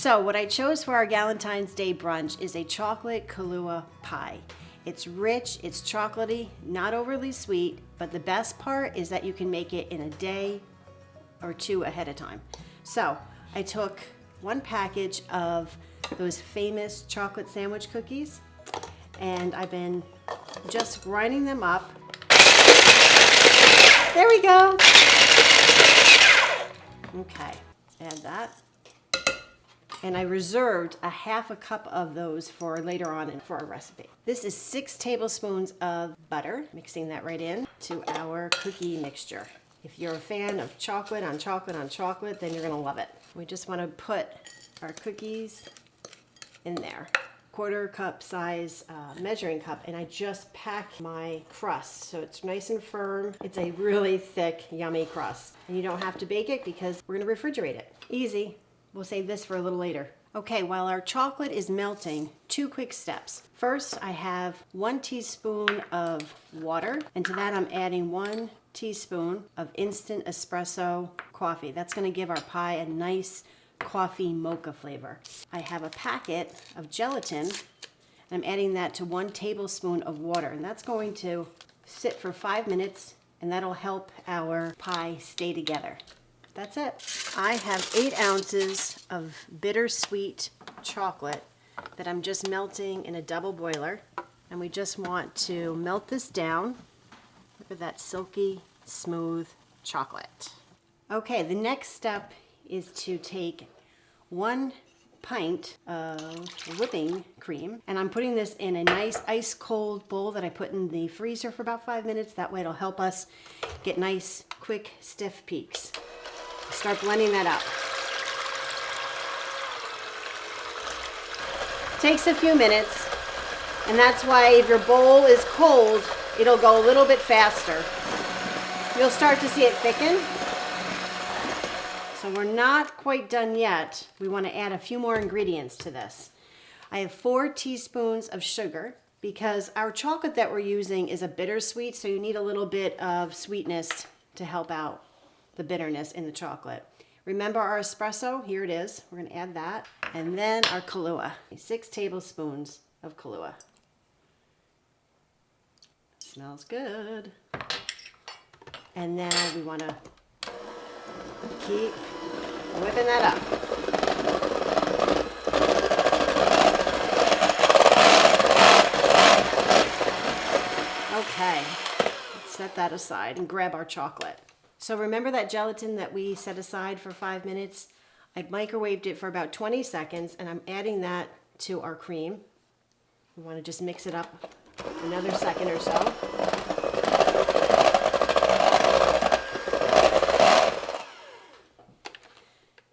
So what I chose for our Galentine's Day brunch is a chocolate Kahlua pie. It's rich, it's chocolatey, not overly sweet, but the best part is that you can make it in a day or two ahead of time. So I took one package of those famous chocolate sandwich cookies, and I've been just grinding them up. There we go. Okay, add that. And I reserved a half a cup of those for later on for our recipe. This is 6 tablespoons of butter, mixing that right in to our cookie mixture. If you're a fan of chocolate on chocolate on chocolate, then you're gonna love it. We just wanna put our cookies in there. 1/4 cup size measuring cup, and I just packed my crust so it's nice and firm. It's a really thick, yummy crust. And you don't have to bake it because we're gonna refrigerate it. Easy. We'll save this for a little later. Okay, while our chocolate is melting, 2 quick steps. First, I have 1 teaspoon of water, and to that I'm adding 1 teaspoon of instant espresso coffee. That's gonna give our pie a nice coffee mocha flavor. I have a packet of gelatin, and I'm adding that to 1 tablespoon of water, and that's going to sit for 5 minutes, and that'll help our pie stay together. That's it. I have 8 ounces of bittersweet chocolate that I'm just melting in a double boiler, and we just want to melt this down. Look at that silky, smooth chocolate. Okay, the next step is to take 1 pint of whipping cream, and I'm putting this in a nice ice cold bowl that I put in the freezer for about 5 minutes. That way it'll help us get nice, quick, stiff peaks. Start blending that up. Takes a few minutes, and that's why if your bowl is cold, it'll go a little bit faster. You'll start to see it thicken. So we're not quite done yet. We want to add a few more ingredients to this. I have 4 teaspoons of sugar because our chocolate that we're using is a bittersweet, so you need a little bit of sweetness to help out the bitterness in the chocolate. Remember our espresso? Here it is. We're going to add that. And then our Kahlua. 6 tablespoons of Kahlua. Smells good. And then we want to keep whipping that up. Okay, let's set that aside and grab our chocolate. So remember that gelatin that we set aside for 5 minutes? I microwaved it for about 20 seconds, and I'm adding that to our cream. We want to just mix it up another second or so.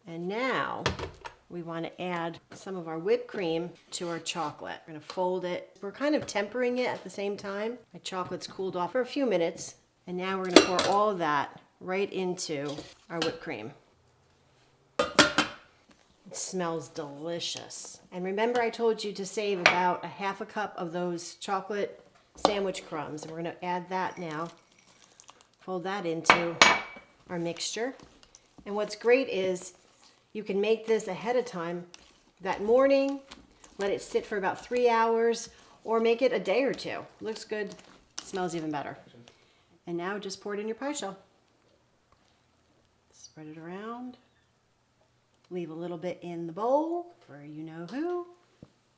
And now we want to add some of our whipped cream to our chocolate. We're going to fold it. We're kind of tempering it at the same time. My chocolate's cooled off for a few minutes, and now we're going to pour all of that right into our whipped cream. It smells delicious. And remember I told you to save about a half a cup of those chocolate sandwich crumbs. And we're going to add that now. Fold that into our mixture. And what's great is you can make this ahead of time that morning, let it sit for about 3 hours, or make it a day or 2. Looks good, smells even better. And now just pour it in your pie shell. Spread it around. Leave a little bit in the bowl for you know who.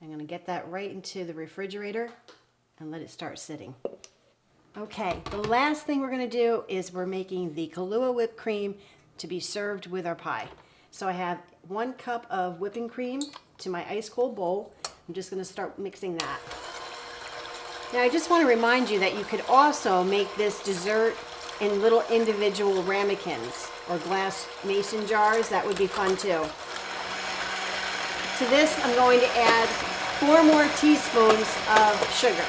I'm going to get that right into the refrigerator and let it start sitting. Okay, the last thing we're going to do is we're making the Kahlua whipped cream to be served with our pie. So I have 1 cup of whipping cream to my ice cold bowl. I'm just going to start mixing that. Now I just want to remind you that you could also make this dessert in little individual ramekins or glass mason jars. That would be fun too. To this I'm going to add 4 more teaspoons of sugar.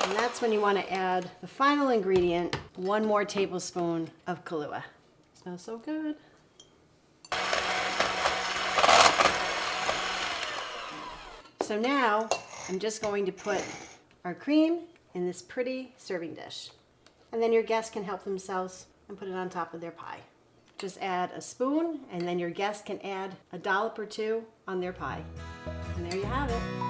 And that's when you want to add the final ingredient, 1 more tablespoon of Kahlua. Smells so good. So now I'm just going to put our cream in this pretty serving dish. And then your guests can help themselves and put it on top of their pie. Just add a spoon, and then your guest can add a dollop or two on their pie. And there you have it.